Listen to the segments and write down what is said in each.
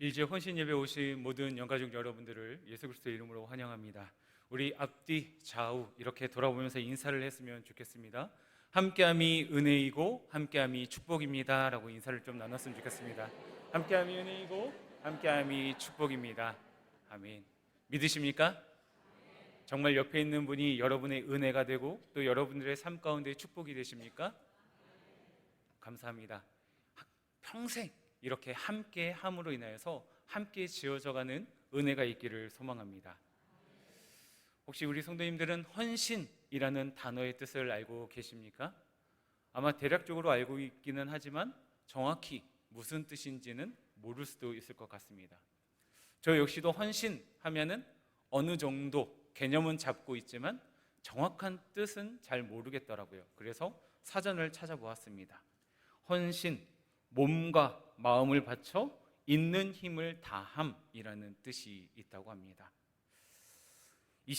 일제 헌신 예배 오신 모든 영가족 여러분들을 예수 그리스도의 이름으로 환영합니다. 우리 앞뒤 좌우 이렇게 돌아보면서 인사를 했으면 좋겠습니다. 함께함이 은혜이고 함께함이 축복입니다 라고 인사를 좀 나눴으면 좋겠습니다. 함께함이 은혜이고 함께함이 축복입니다. 아멘. 믿으십니까? 정말 옆에 있는 분이 여러분의 은혜가 되고 또 여러분들의 삶 가운데 축복이 되십니까? 감사합니다. 평생 이렇게 함께 함으로 인하여서 함께 지어져가는 은혜가 있기를 소망합니다. 혹시 우리 성도님들은 헌신이라는 단어의 뜻을 알고 계십니까? 아마 대략적으로 알고 있기는 하지만 정확히 무슨 뜻인지는 모를 수도 있을 것 같습니다. 저 역시도 헌신하면은 어느 정도 개념은 잡고 있지만 정확한 뜻은 잘 모르겠더라고요. 그래서 사전을 찾아보았습니다. 헌신, 몸과 마음을 바쳐 있는 힘을 다함이라는 뜻이 있다고 합니다. 이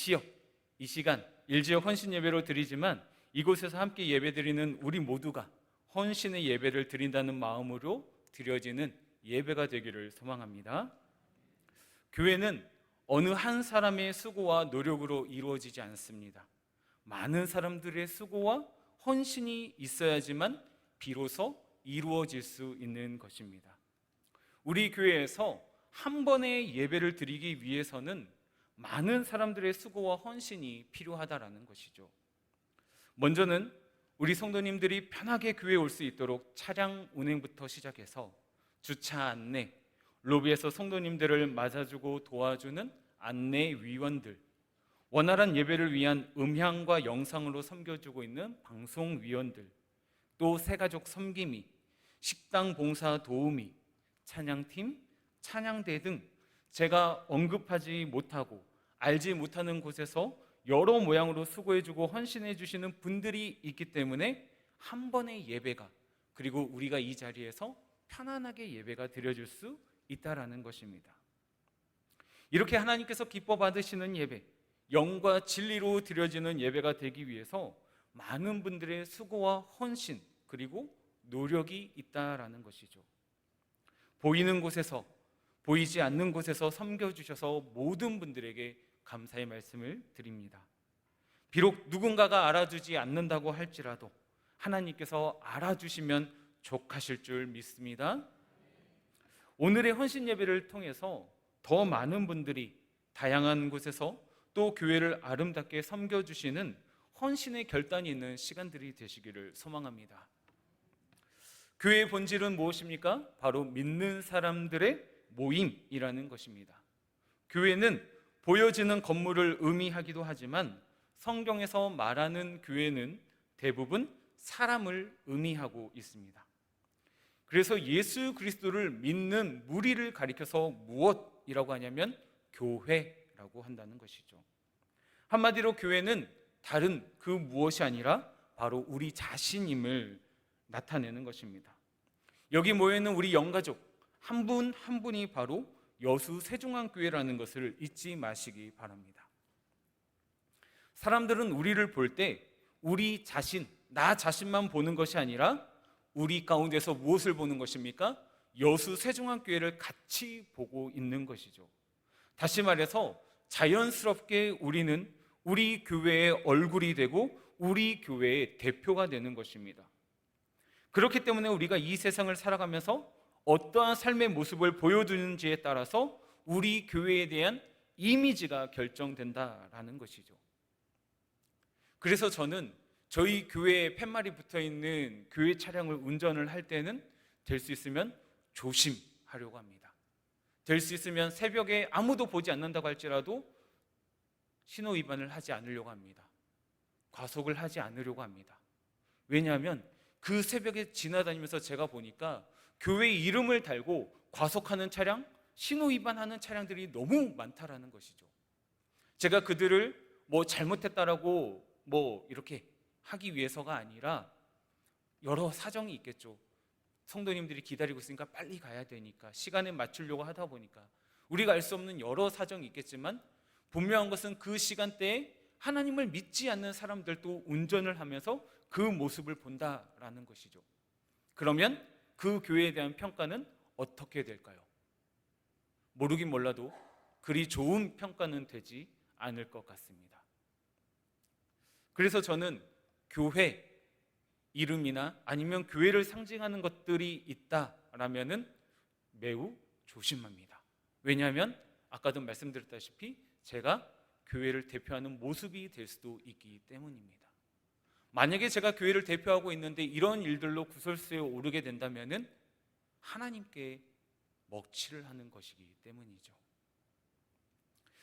시간 일지역 헌신 예배로 드리지만 이곳에서 함께 예배드리는 우리 모두가 헌신의 예배를 드린다는 마음으로 드려지는 예배가 되기를 소망합니다. 교회는 어느 한 사람의 수고와 노력으로 이루어지지 않습니다. 많은 사람들의 수고와 헌신이 있어야지만 비로소 이루어질 수 있는 것입니다. 우리 교회에서 한 번의 예배를 드리기 위해서는 많은 사람들의 수고와 헌신이 필요하다라는 것이죠. 먼저는 우리 성도님들이 편하게 교회에 올 수 있도록 차량 운행부터 시작해서 주차 안내, 로비에서 성도님들을 맞아주고 도와주는 안내위원들, 원활한 예배를 위한 음향과 영상으로 섬겨주고 있는 방송위원들, 또 새가족 섬김이, 식당 봉사 도우미, 찬양팀, 찬양대 등 제가 언급하지 못하고 알지 못하는 곳에서 여러 모양으로 수고해주고 헌신해 주시는 분들이 있기 때문에 한 번의 예배가, 그리고 우리가 이 자리에서 편안하게 예배가 드려질 수 있다라는 것입니다. 이렇게 하나님께서 기뻐 받으시는 예배, 영과 진리로 드려지는 예배가 되기 위해서 많은 분들의 수고와 헌신 그리고 노력이 있다라는 것이죠. 보이는 곳에서 보이지 않는 곳에서 섬겨주셔서 모든 분들에게 감사의 말씀을 드립니다. 비록 누군가가 알아주지 않는다고 할지라도 하나님께서 알아주시면 족하실 줄 믿습니다. 오늘의 헌신 예배를 통해서 더 많은 분들이 다양한 곳에서 또 교회를 아름답게 섬겨주시는 헌신의 결단이 있는 시간들이 되시기를 소망합니다. 교회의 본질은 무엇입니까? 바로 믿는 사람들의 모임이라는 것입니다. 교회는 보여지는 건물을 의미하기도 하지만 성경에서 말하는 교회는 대부분 사람을 의미하고 있습니다. 그래서 예수 그리스도를 믿는 무리를 가리켜서 무엇이라고 하냐면 교회라고 한다는 것이죠. 한마디로 교회는 다른 그 무엇이 아니라 바로 우리 자신임을 나타내는 것입니다. 여기 모여있는 우리 영가족 한 분 한 분이 바로 여수 세종안교회라는 것을 잊지 마시기 바랍니다. 사람들은 우리를 볼 때 우리 자신, 나 자신만 보는 것이 아니라 우리 가운데서 무엇을 보는 것입니까? 여수 세종안교회를 같이 보고 있는 것이죠. 다시 말해서 자연스럽게 우리는 우리 교회의 얼굴이 되고 우리 교회의 대표가 되는 것입니다. 그렇기 때문에 우리가 이 세상을 살아가면서 어떠한 삶의 모습을 보여주는지에 따라서 우리 교회에 대한 이미지가 결정된다라는 것이죠. 그래서 저는 저희 교회에 팻말이 붙어있는 교회 차량을 운전을 할 때는 될 수 있으면 조심하려고 합니다. 될 수 있으면 새벽에 아무도 보지 않는다고 할지라도 신호 위반을 하지 않으려고 합니다. 과속을 하지 않으려고 합니다. 왜냐하면 그 새벽에 지나다니면서 제가 보니까 교회 이름을 달고 과속하는 차량, 신호 위반하는 차량들이 너무 많다라는 것이죠. 제가 그들을 잘못했다라고 이렇게 하기 위해서가 아니라 여러 사정이 있겠죠. 성도님들이 기다리고 있으니까 빨리 가야 되니까, 시간에 맞추려고 하다 보니까 우리가 알 수 없는 여러 사정이 있겠지만 분명한 것은 그 시간대에 하나님을 믿지 않는 사람들도 운전을 하면서 그 모습을 본다라는 것이죠. 그러면 그 교회에 대한 평가는 어떻게 될까요? 모르긴 몰라도 그리 좋은 평가는 되지 않을 것 같습니다. 그래서 저는 교회 이름이나 아니면 교회를 상징하는 것들이 있다라면은 매우 조심합니다. 왜냐하면 아까도 말씀드렸다시피 제가 교회를 대표하는 모습이 될 수도 있기 때문입니다. 만약에 제가 교회를 대표하고 있는데 이런 일들로 구설수에 오르게 된다면은 하나님께 먹칠을 하는 것이기 때문이죠.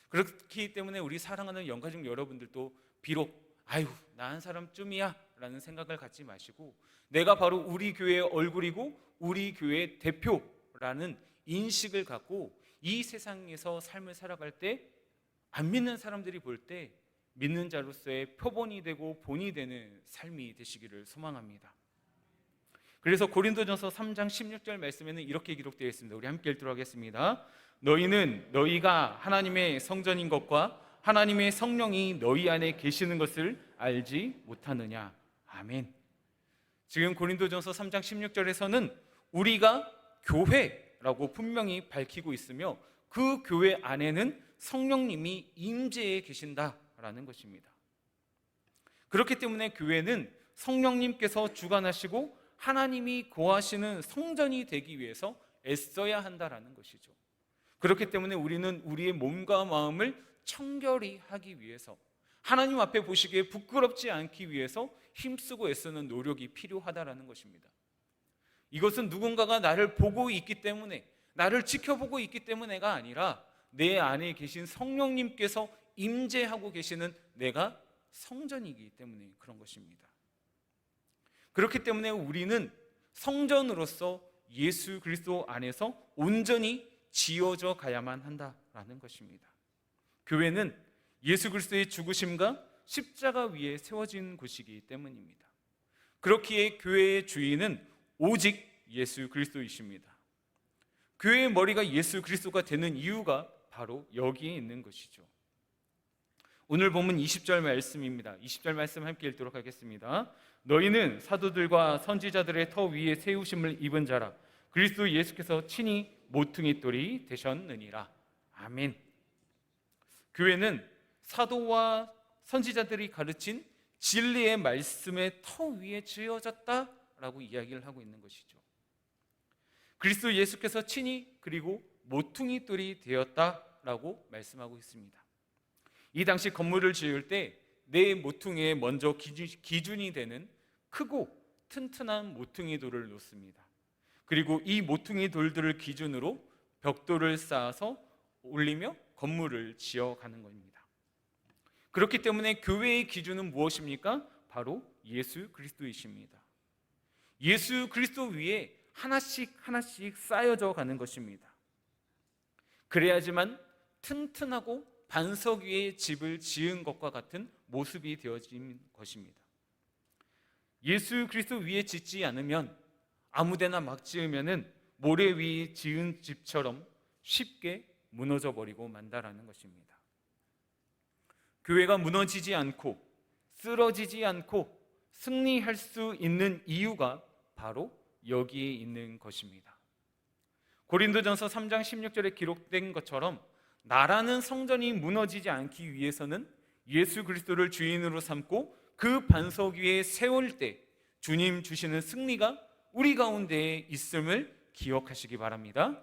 그렇기 때문에 우리 사랑하는 영가족 여러분들도 비록 아유 나 한 사람쯤이야 라는 생각을 갖지 마시고 내가 바로 우리 교회의 얼굴이고 우리 교회의 대표라는 인식을 갖고 이 세상에서 삶을 살아갈 때 안 믿는 사람들이 볼 때 믿는 자로서의 표본이 되고 본이 되는 삶이 되시기를 소망합니다. 그래서 고린도전서 3장 16절 말씀에는 이렇게 기록되어 있습니다. 우리 함께 읽도록 하겠습니다. 너희는 너희가 하나님의 성전인 것과 하나님의 성령이 너희 안에 계시는 것을 알지 못하느냐. 아멘. 지금 고린도전서 3장 16절에서는 우리가 교회라고 분명히 밝히고 있으며 그 교회 안에는 성령님이 임재해 계신다라는 것입니다. 그렇기 때문에 교회는 성령님께서 주관하시고 하나님이 거하시는 성전이 되기 위해서 애써야 한다라는 것이죠. 그렇기 때문에 우리는 우리의 몸과 마음을 청결히 하기 위해서 하나님 앞에 보시기에 부끄럽지 않기 위해서 힘쓰고 애쓰는 노력이 필요하다라는 것입니다. 이것은 누군가가 나를 보고 있기 때문에 나를 지켜보고 있기 때문에가 아니라 내 안에 계신 성령님께서 임재하고 계시는 내가 성전이기 때문에 그런 것입니다. 그렇기 때문에 우리는 성전으로서 예수 그리스도 안에서 온전히 지어져 가야만 한다라는 것입니다. 교회는 예수 그리스도의 죽으심과 십자가 위에 세워진 곳이기 때문입니다. 그렇기에 교회의 주인은 오직 예수 그리스도이십니다. 교회의 머리가 예수 그리스도가 되는 이유가 바로 여기에 있는 것이죠. 오늘 본문 20절 말씀입니다. 20절 말씀 함께 읽도록 하겠습니다. 너희는 사도들과 선지자들의 터 위에 세우심을 입은 자라 그리스도 예수께서 친히 모퉁이 돌이 되셨느니라. 아멘. 교회는 사도와 선지자들이 가르친 진리의 말씀의 터 위에 지어졌다라고 이야기를 하고 있는 것이죠. 그리스도 예수께서 친히 그리고 모퉁이 돌이 되었다라고 말씀하고 있습니다. 이 당시 건물을 지을 때 네 모퉁이에 먼저 기준이 되는 크고 튼튼한 모퉁이 돌을 놓습니다. 그리고 이 모퉁이 돌들을 기준으로 벽돌을 쌓아서 올리며 건물을 지어가는 겁니다. 그렇기 때문에 교회의 기준은 무엇입니까? 바로 예수 그리스도이십니다. 예수 그리스도 위에 하나씩 하나씩 쌓여져 가는 것입니다. 그래야지만 튼튼하고 반석 위에 집을 지은 것과 같은 모습이 되어진 것입니다. 예수 그리스도 위에 짓지 않으면 아무데나 막 지으면은 모래 위에 지은 집처럼 쉽게 무너져 버리고 만다라는 것입니다. 교회가 무너지지 않고 쓰러지지 않고 승리할 수 있는 이유가 바로 여기에 있는 것입니다. 고린도전서 3장 16절에 기록된 것처럼 나라는 성전이 무너지지 않기 위해서는 예수 그리스도를 주인으로 삼고 그 반석 위에 세울 때 주님 주시는 승리가 우리 가운데에 있음을 기억하시기 바랍니다.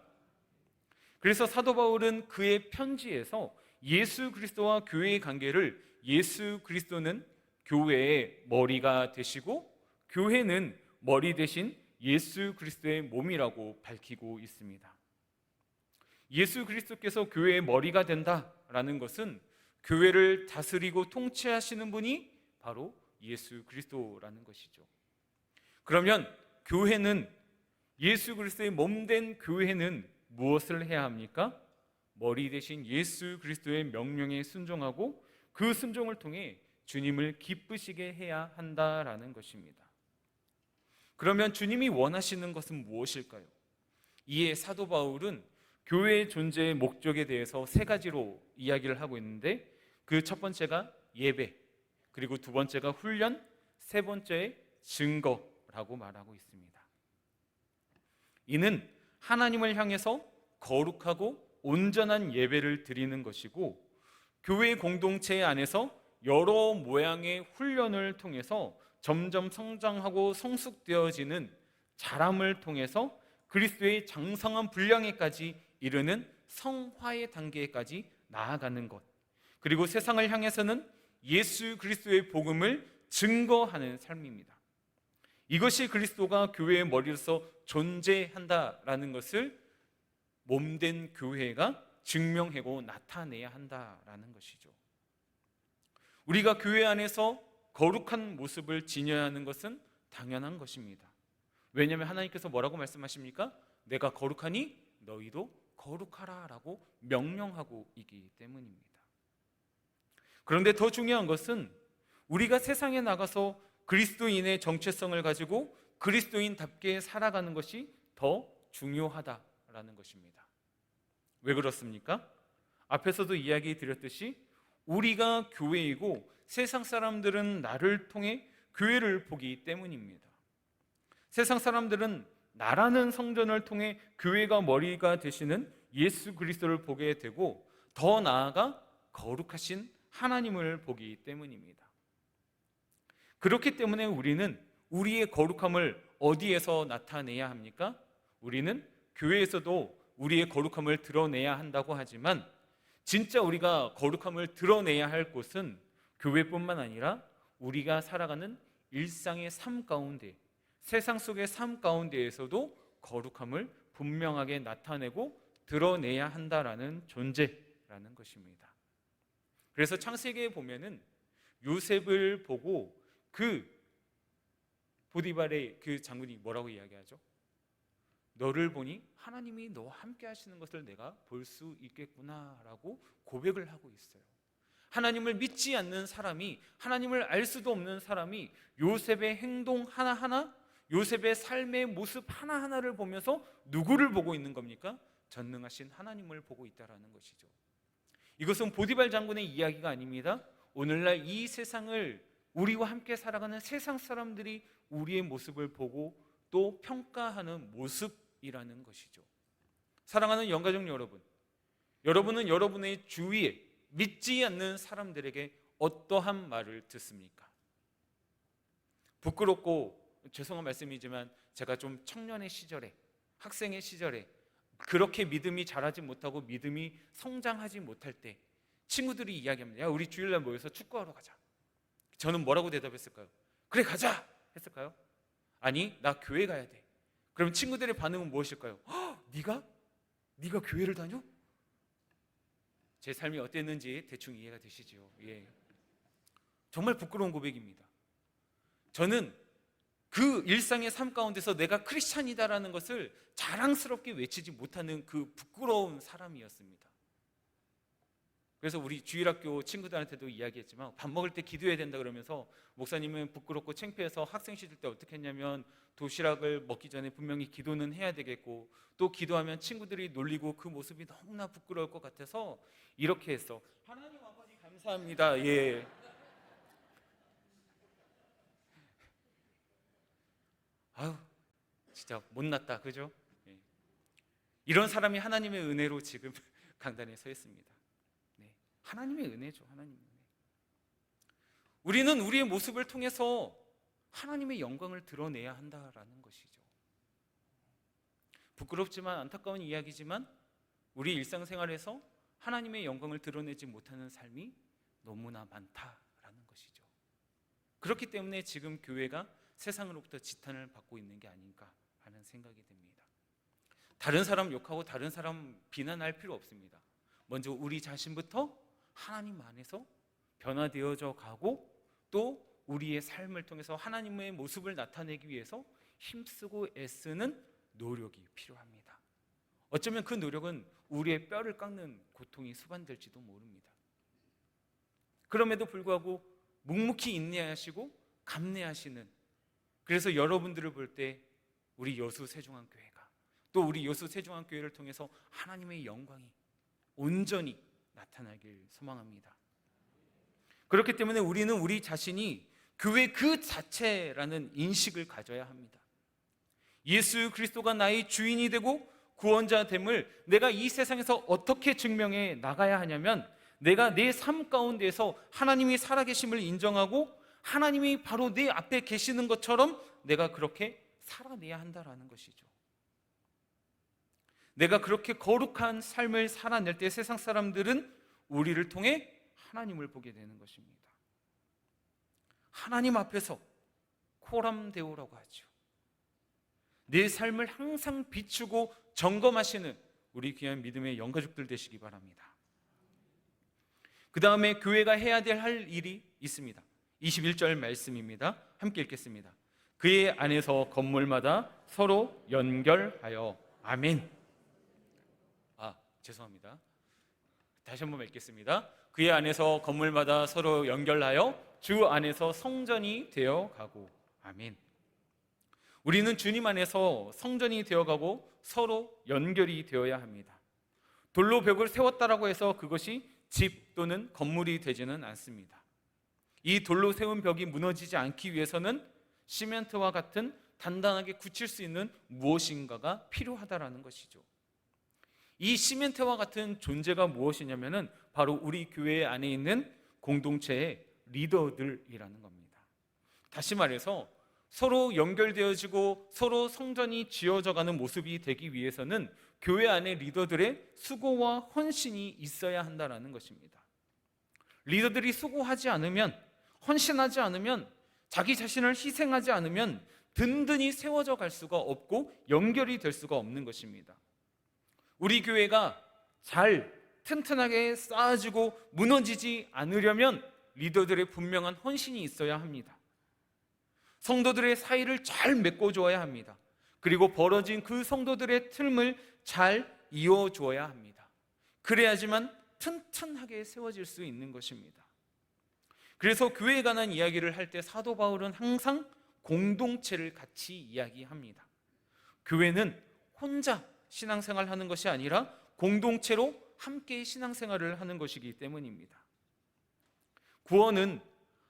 그래서 사도 바울은 그의 편지에서 예수 그리스도와 교회의 관계를 예수 그리스도는 교회의 머리가 되시고 교회는 머리 대신 예수 그리스도의 몸이라고 밝히고 있습니다. 예수 그리스도께서 교회의 머리가 된다라는 것은 교회를 다스리고 통치하시는 분이 바로 예수 그리스도라는 것이죠. 그러면 교회는 예수 그리스도의 몸된 교회는 무엇을 해야 합니까? 머리 대신 예수 그리스도의 명령에 순종하고 그 순종을 통해 주님을 기쁘시게 해야 한다라는 것입니다. 그러면 주님이 원하시는 것은 무엇일까요? 이에 사도 바울은 교회의 존재의 목적에 대해서 세 가지로 이야기를 하고 있는데 그 첫 번째가 예배, 그리고 두 번째가 훈련, 세 번째의 증거라고 말하고 있습니다. 이는 하나님을 향해서 거룩하고 온전한 예배를 드리는 것이고, 교회 공동체 안에서 여러 모양의 훈련을 통해서 점점 성장하고 성숙되어지는 자람을 통해서 그리스도의 장성한 분량에까지 이르는 성화의 단계까지 나아가는 것, 그리고 세상을 향해서는 예수 그리스도의 복음을 증거하는 삶입니다. 이것이 그리스도가 교회의 머리로서 존재한다라는 것을 몸된 교회가 증명하고 나타내야 한다라는 것이죠. 우리가 교회 안에서 거룩한 모습을 지녀야 하는 것은 당연한 것입니다. 왜냐하면 하나님께서 뭐라고 말씀하십니까? 내가 거룩하니 너희도 거룩하라 라고 명령하고 있기 때문입니다. 그런데 더 중요한 것은 우리가 세상에 나가서 그리스도인의 정체성을 가지고 그리스도인답게 살아가는 것이 더 중요하다라는 것입니다. 왜 그렇습니까? 앞에서도 이야기 드렸듯이 우리가 교회이고 세상 사람들은 나를 통해 교회를 보기 때문입니다. 세상 사람들은 나라는 성전을 통해 교회가 머리가 되시는 예수 그리스도를 보게 되고, 더 나아가 거룩하신 하나님을 보기 때문입니다. 그렇기 때문에 우리는 우리의 거룩함을 어디에서 나타내야 합니까? 우리는 교회에서도 우리의 거룩함을 드러내야 한다고 하지만, 진짜 우리가 거룩함을 드러내야 할 곳은 교회뿐만 아니라 우리가 살아가는 일상의 삶 가운데, 세상 속의 삶 가운데에서도 거룩함을 분명하게 나타내고 드러내야 한다라는 존재라는 것입니다. 그래서 창세기에 보면은 요셉을 보고 그 보디발의 그 장군이 뭐라고 이야기하죠? 너를 보니 하나님이 너와 함께 하시는 것을 내가 볼 수 있겠구나라고 고백을 하고 있어요. 하나님을 믿지 않는 사람이, 하나님을 알 수도 없는 사람이 요셉의 행동 하나하나, 요셉의 삶의 모습 하나하나를 보면서 누구를 보고 있는 겁니까? 전능하신 하나님을 보고 있다는 것이죠. 이것은 보디발 장군의 이야기가 아닙니다. 오늘날 이 세상을 우리와 함께 살아가는 세상 사람들이 우리의 모습을 보고 또 평가하는 모습이라는 것이죠. 사랑하는 영가족 여러분, 여러분은 여러분의 주위에 믿지 않는 사람들에게 어떠한 말을 듣습니까? 부끄럽고 죄송한 말씀이지만 제가 좀 청년의 시절에, 학생의 시절에 그렇게 믿음이 자라지 못하고 믿음이 성장하지 못할 때 친구들이 이야기합니다. 야, 우리 주일날 모여서 축구하러 가자. 저는 뭐라고 대답했을까요? 그래, 가자 했을까요? 아니, 나 교회 가야 돼. 그럼 친구들의 반응은 무엇일까요? 네가 교회를 다녀? 제 삶이 어땠는지 대충 이해가 되시죠? 예. 정말 부끄러운 고백입니다. 저는 그 일상의 삶 가운데서 내가 크리스찬이다라는 것을 자랑스럽게 외치지 못하는 그 부끄러운 사람이었습니다. 그래서 우리 주일학교 친구들한테도 이야기했지만 밥 먹을 때 기도해야 된다 그러면서 목사님은 부끄럽고 창피해서 학생 시절 때 어떻게 했냐면 도시락을 먹기 전에 분명히 기도는 해야 되겠고, 또 기도하면 친구들이 놀리고 그 모습이 너무나 부끄러울 것 같아서 이렇게 했어. 하나님 아버지 감사합니다. 예. 아유, 진짜 못났다, 그죠? 예. 이런 사람이 하나님의 은혜로 지금 강단에 서 있습니다. 네. 하나님의 은혜죠, 하나님의 은혜. 우리는 우리의 모습을 통해서 하나님의 영광을 드러내야 한다라는 것이죠. 부끄럽지만 안타까운 이야기지만 우리 일상생활에서 하나님의 영광을 드러내지 못하는 삶이 너무나 많다라는 것이죠. 그렇기 때문에 지금 교회가 세상으로부터 지탄을 받고 있는 게 아닌가 하는 생각이 듭니다. 다른 사람 욕하고 다른 사람 비난할 필요 없습니다. 먼저 우리 자신부터 하나님 안에서 변화되어져 가고, 또 우리의 삶을 통해서 하나님의 모습을 나타내기 위해서 힘쓰고 애쓰는 노력이 필요합니다. 어쩌면 그 노력은 우리의 뼈를 깎는 고통이 수반될지도 모릅니다. 그럼에도 불구하고 묵묵히 인내하시고 감내하시는, 그래서 여러분들을 볼 때 우리 여수 세종한교회가, 또 우리 여수 세종한교회를 통해서 하나님의 영광이 온전히 나타나길 소망합니다. 그렇기 때문에 우리는 우리 자신이 교회 그 자체라는 인식을 가져야 합니다. 예수 그리스도가 나의 주인이 되고 구원자됨을 내가 이 세상에서 어떻게 증명해 나가야 하냐면, 내가 내 삶 가운데서 하나님이 살아계심을 인정하고 하나님이 바로 내 앞에 계시는 것처럼 내가 그렇게 살아내야 한다라는 것이죠. 내가 그렇게 거룩한 삶을 살아낼 때 세상 사람들은 우리를 통해 하나님을 보게 되는 것입니다. 하나님 앞에서 코람데오라고 하죠. 내 삶을 항상 비추고 점검하시는 우리 귀한 믿음의 영가족들 되시기 바랍니다. 그 다음에 교회가 해야 할 일이 있습니다. 21절 말씀입니다. 함께 읽겠습니다. 그의 안에서 건물마다 서로 연결하여. 아멘. 죄송합니다. 다시 한번 읽겠습니다. 그의 안에서 건물마다 서로 연결하여 주 안에서 성전이 되어가고. 아멘. 우리는 주님 안에서 성전이 되어가고 서로 연결이 되어야 합니다. 돌로 벽을 세웠다라고 해서 그것이 집 또는 건물이 되지는 않습니다. 이 돌로 세운 벽이 무너지지 않기 위해서는 시멘트와 같은 단단하게 굳힐 수 있는 무엇인가가 필요하다라는 것이죠. 이 시멘트와 같은 존재가 무엇이냐면은 바로 우리 교회 안에 있는 공동체의 리더들이라는 겁니다. 다시 말해서 서로 연결되어지고 서로 성전이 지어져가는 모습이 되기 위해서는 교회 안에 리더들의 수고와 헌신이 있어야 한다는 것입니다. 리더들이 수고하지 않으면, 헌신하지 않으면, 자기 자신을 희생하지 않으면 든든히 세워져 갈 수가 없고 연결이 될 수가 없는 것입니다. 우리 교회가 잘 튼튼하게 쌓아지고 무너지지 않으려면 리더들의 분명한 헌신이 있어야 합니다. 성도들의 사이를 잘 맺어줘야 합니다. 그리고 벌어진 그 성도들의 틈을 잘 이어줘야 합니다. 그래야지만 튼튼하게 세워질 수 있는 것입니다. 그래서 교회에 관한 이야기를 할 때 사도 바울은 항상 공동체를 같이 이야기합니다. 교회는 혼자 신앙생활을 하는 것이 아니라 공동체로 함께 신앙생활을 하는 것이기 때문입니다. 구원은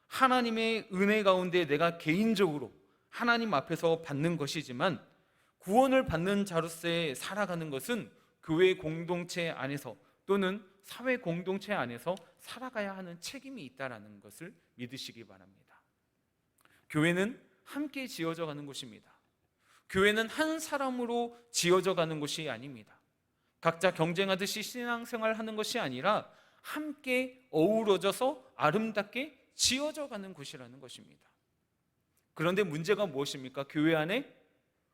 하나님의 은혜 가운데 내가 개인적으로 하나님 앞에서 받는 것이지만, 구원을 받는 자로서의 살아가는 것은 교회 공동체 안에서 또는 사회 공동체 안에서 살아가야 하는 책임이 있다는 것을 믿으시기 바랍니다. 교회는 함께 지어져 가는 곳입니다. 교회는 한 사람으로 지어져 가는 곳이 아닙니다. 각자 경쟁하듯이 신앙생활을 하는 것이 아니라 함께 어우러져서 아름답게 지어져 가는 곳이라는 것입니다. 그런데 문제가 무엇입니까? 교회 안에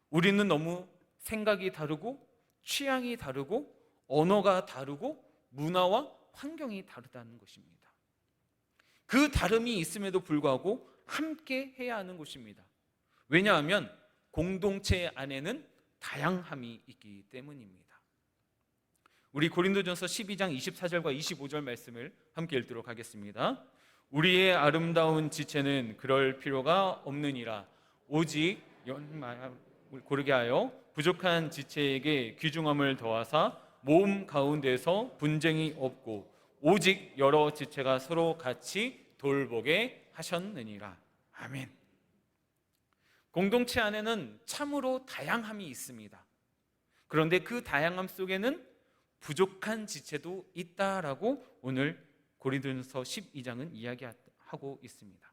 우리는 너무 생각이 다르고 취향이 다르고 언어가 다르고 문화와 환경이 다르다는 것입니다. 그 다름이 있음에도 불구하고 함께 해야 하는 곳입니다. 왜냐하면 공동체 안에는 다양함이 있기 때문입니다. 우리 고린도전서 12장 24절과 25절 말씀을 함께 읽도록 하겠습니다. 우리의 아름다운 지체는 그럴 필요가 없느니라. 오직 고르게 하여 부족한 지체에게 귀중함을 더하사 몸 가운데서 분쟁이 없고 오직 여러 지체가 서로 같이 돌보게 하셨느니라. 아멘. 공동체 안에는 참으로 다양함이 있습니다. 그런데 그 다양함 속에는 부족한 지체도 있다라고 오늘 고린도전서 12장은 이야기하고 있습니다.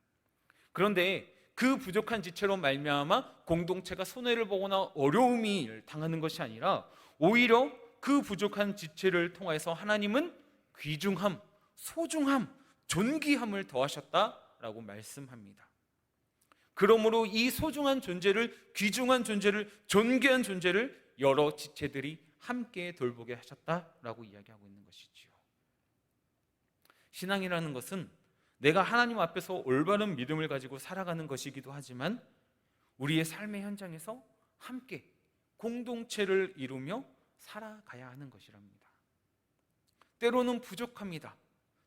그런데 그 부족한 지체로 말미암아 공동체가 손해를 보거나 어려움이 당하는 것이 아니라 오히려 그 부족한 지체를 통해서 하나님은 귀중함, 소중함, 존귀함을 더하셨다라고 말씀합니다. 그러므로 이 소중한 존재를, 귀중한 존재를, 존귀한 존재를 여러 지체들이 함께 돌보게 하셨다라고 이야기하고 있는 것이지요. 신앙이라는 것은 내가 하나님 앞에서 올바른 믿음을 가지고 살아가는 것이기도 하지만 우리의 삶의 현장에서 함께 공동체를 이루며 살아가야 하는 것이랍니다. 때로는 부족합니다.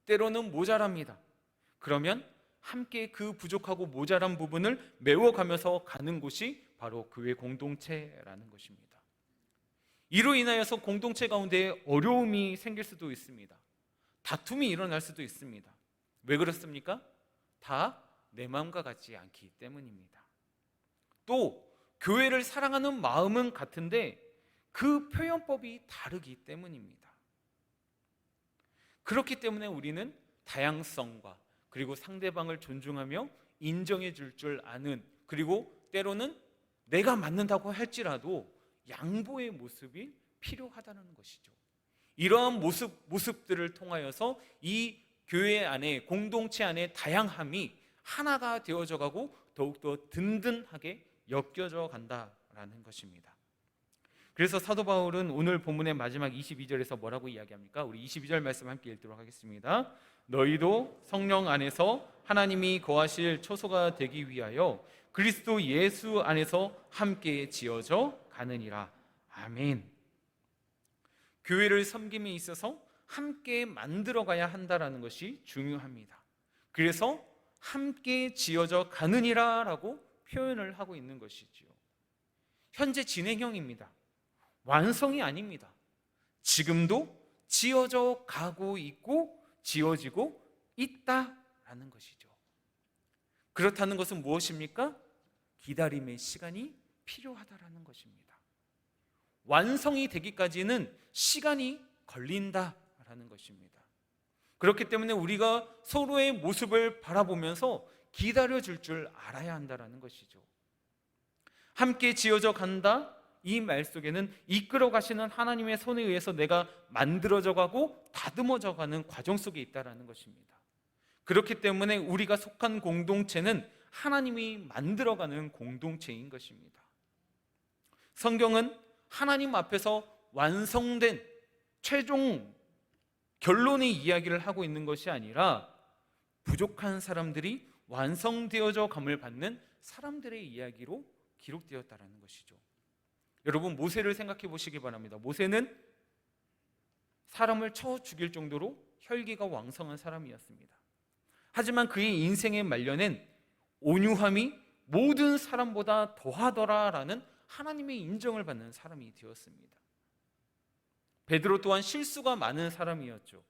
때로는 모자랍니다. 그러면 함께 그 부족하고 모자란 부분을 메워가면서 가는 곳이 바로 교회 공동체라는 것입니다. 이로 인하여서 공동체 가운데 어려움이 생길 수도 있습니다. 다툼이 일어날 수도 있습니다. 왜 그렇습니까? 다 내 마음과 같지 않기 때문입니다. 또 교회를 사랑하는 마음은 같은데 그 표현법이 다르기 때문입니다. 그렇기 때문에 우리는 다양성과 그리고 상대방을 존중하며 인정해 줄 아는, 그리고 때로는 내가 맞는다고 할지라도 양보의 모습이 필요하다는 것이죠. 이러한 모습들을 통하여서 이 교회 안에, 공동체 안에 다양함이 하나가 되어져 가고 더욱더 든든하게 엮여져 간다라는 것입니다. 그래서 사도 바울은 오늘 본문의 마지막 22절에서 뭐라고 이야기합니까? 우리 22절 말씀 함께 읽도록 하겠습니다. 너희도 성령 안에서 하나님이 거하실 처소가 되기 위하여 그리스도 예수 안에서 함께 지어져 가느니라. 아멘. 교회를 섬김에 있어서 함께 만들어가야 한다라는 것이 중요합니다. 그래서 함께 지어져 가느니라 라고 표현을 하고 있는 것이지요. 현재 진행형입니다. 완성이 아닙니다. 지금도 지어져 가고 있고 지어지고 있다라는 것이죠. 그렇다는 것은 무엇입니까? 기다림의 시간이 필요하다라는 것입니다. 완성이 되기까지는 시간이 걸린다라는 것입니다. 그렇기 때문에 우리가 서로의 모습을 바라보면서 기다려줄 줄 알아야 한다라는 것이죠. 함께 지어져 간다, 이 말 속에는 이끌어 가시는 하나님의 손에 의해서 내가 만들어져 가고 다듬어져 가는 과정 속에 있다라는 것입니다. 그렇기 때문에 우리가 속한 공동체는 하나님이 만들어가는 공동체인 것입니다. 성경은 하나님 앞에서 완성된 최종 결론의 이야기를 하고 있는 것이 아니라 부족한 사람들이 완성되어져 감을 받는 사람들의 이야기로 기록되었다는 것이죠. 여러분, 모세를 생각해 보시기 바랍니다. 모세는 사람을 쳐 죽일 정도로 혈기가 왕성한 사람이었습니다. 하지만 그의 인생의 말년엔 온유함이 모든 사람보다 더하더라라는 하나님의 인정을 받는 사람이 되었습니다. 베드로 또한 실수가 많은 사람이었죠.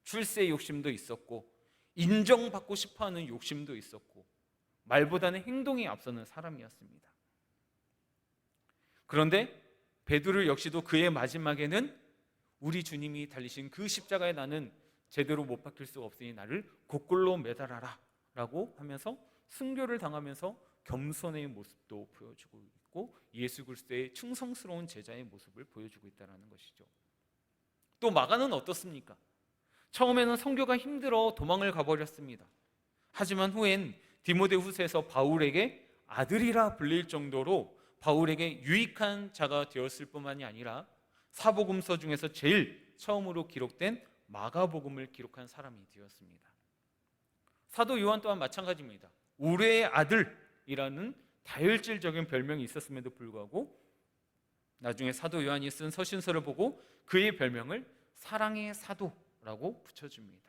출세 욕심도 있었고 인정받고 싶어하는 욕심도 있었고 말보다는 행동이 앞서는 사람이었습니다. 그런데 베드로 역시도 그의 마지막에는 우리 주님이 달리신 그 십자가에 나는 제대로 못 박힐 수 없으니 나를 곡골로 매달아라 라고 하면서 순교를 당하면서 겸손의 모습도 보여주고 있고 예수 그리스도의 충성스러운 제자의 모습을 보여주고 있다는 것이죠. 또 마가는 어떻습니까? 처음에는 선교가 힘들어 도망을 가버렸습니다. 하지만 후엔 디모데후서에서 바울에게 아들이라 불릴 정도로 바울에게 유익한 자가 되었을 뿐만이 아니라 사복음서 중에서 제일 처음으로 기록된 마가복음을 기록한 사람이 되었습니다. 사도 요한 또한 마찬가지입니다. 우레의 아들이라는 다혈질적인 별명이 있었음에도 불구하고 나중에 사도 요한이 쓴 서신서를 보고 그의 별명을 사랑의 사도라고 붙여줍니다.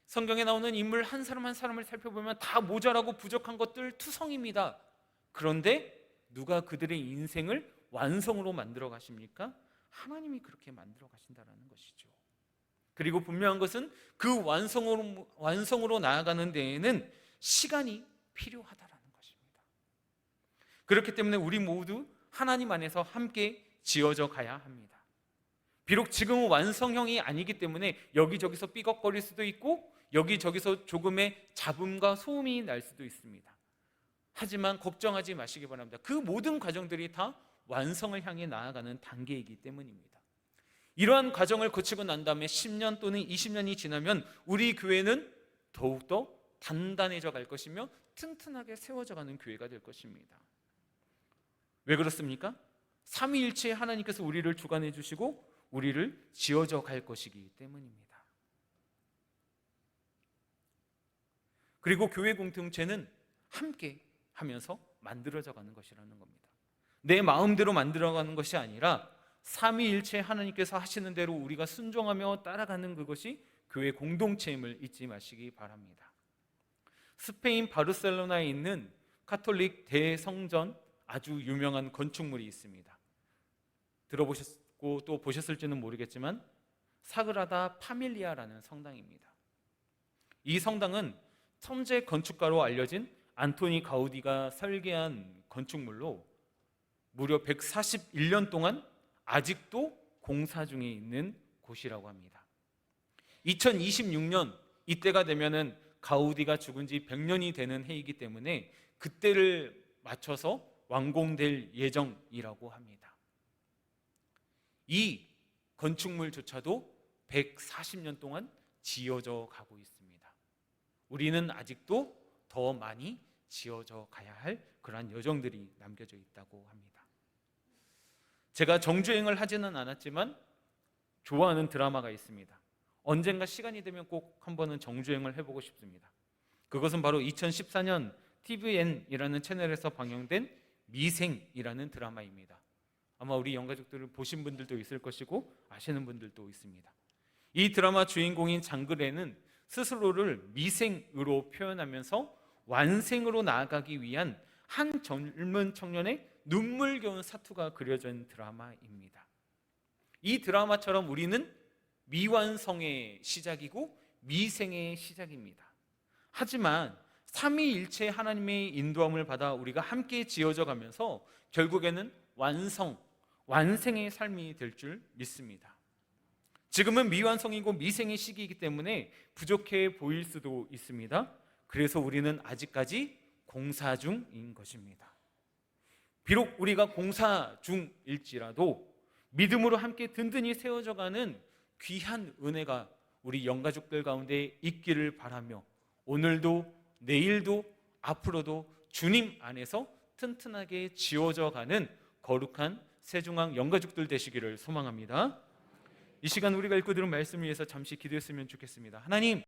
성경에 나오는 인물 한 사람 한 사람을 살펴보면 다 모자라고 부족한 것들 투성입니다. 그런데 누가 그들의 인생을 완성으로 만들어 가십니까? 하나님이 그렇게 만들어 가신다는 것이죠. 그리고 분명한 것은 그 완성으로 나아가는 데에는 시간이 필요하다라는 것입니다. 그렇기 때문에 우리 모두 하나님 안에서 함께 지어져 가야 합니다. 비록 지금은 완성형이 아니기 때문에 여기저기서 삐걱거릴 수도 있고 여기저기서 조금의 잡음과 소음이 날 수도 있습니다. 하지만 걱정하지 마시기 바랍니다. 그 모든 과정들이 다 완성을 향해 나아가는 단계이기 때문입니다. 이러한 과정을 거치고 난 다음에 10년 또는 20년이 지나면 우리 교회는 더욱더 단단해져 갈 것이며 튼튼하게 세워져 가는 교회가 될 것입니다. 왜 그렇습니까? 삼위일체 하나님께서 우리를 주관해 주시고 우리를 지어져 갈 것이기 때문입니다. 그리고 교회 공동체는 함께 하면서 만들어져 가는 것이라는 겁니다. 내 마음대로 만들어가는 것이 아니라 삼위일체 하나님께서 하시는 대로 우리가 순종하며 따라가는 그것이 교회 공동체임을 잊지 마시기 바랍니다. 스페인 바르셀로나에 있는 카톨릭 대성전 아주 유명한 건축물이 있습니다. 들어보셨고 또 보셨을지는 모르겠지만 사그라다 파밀리아라는 성당입니다. 이 성당은 천재 건축가로 알려진 안토니 가우디가 설계한 건축물로 무려 141년 동안 아직도 공사 중에 있는 곳이라고 합니다. 2026년 이때가 되면은 가우디가 죽은 지 100년이 되는 해이기 때문에 그때를 맞춰서 완공될 예정이라고 합니다. 이 건축물조차도 140년 동안 지어져 가고 있습니다. 우리는 아직도 더 많이 지어져 가야 할 그러한 여정들이 남겨져 있다고 합니다. 제가 정주행을 하지는 않았지만 좋아하는 드라마가 있습니다. 언젠가 시간이 되면 꼭 한번은 정주행을 해보고 싶습니다. 그것은 바로 2014년 TVN이라는 채널에서 방영된 미생이라는 드라마입니다. 아마 우리 영가족들을 보신 분들도 있을 것이고 아시는 분들도 있습니다. 이 드라마 주인공인 장그래는 스스로를 미생으로 표현하면서 완생으로 나아가기 위한 한 젊은 청년의 눈물겨운 사투가 그려진 드라마입니다. 이 드라마처럼 우리는 미완성의 시작이고 미생의 시작입니다. 하지만 삼위일체 하나님의 인도함을 받아 우리가 함께 지어져 가면서 결국에는 완성, 완생의 삶이 될 줄 믿습니다. 지금은 미완성이고 미생의 시기이기 때문에 부족해 보일 수도 있습니다. 그래서 우리는 아직까지 공사 중인 것입니다. 비록 우리가 공사 중일지라도 믿음으로 함께 든든히 세워져가는 귀한 은혜가 우리 영가족들 가운데 있기를 바라며 오늘도 내일도 앞으로도 주님 안에서 튼튼하게 지어져 가는 거룩한 세중앙 영가족들 되시기를 소망합니다. 이 시간 우리가 읽고 들은 말씀을 위해서 잠시 기도했으면 좋겠습니다. 하나님,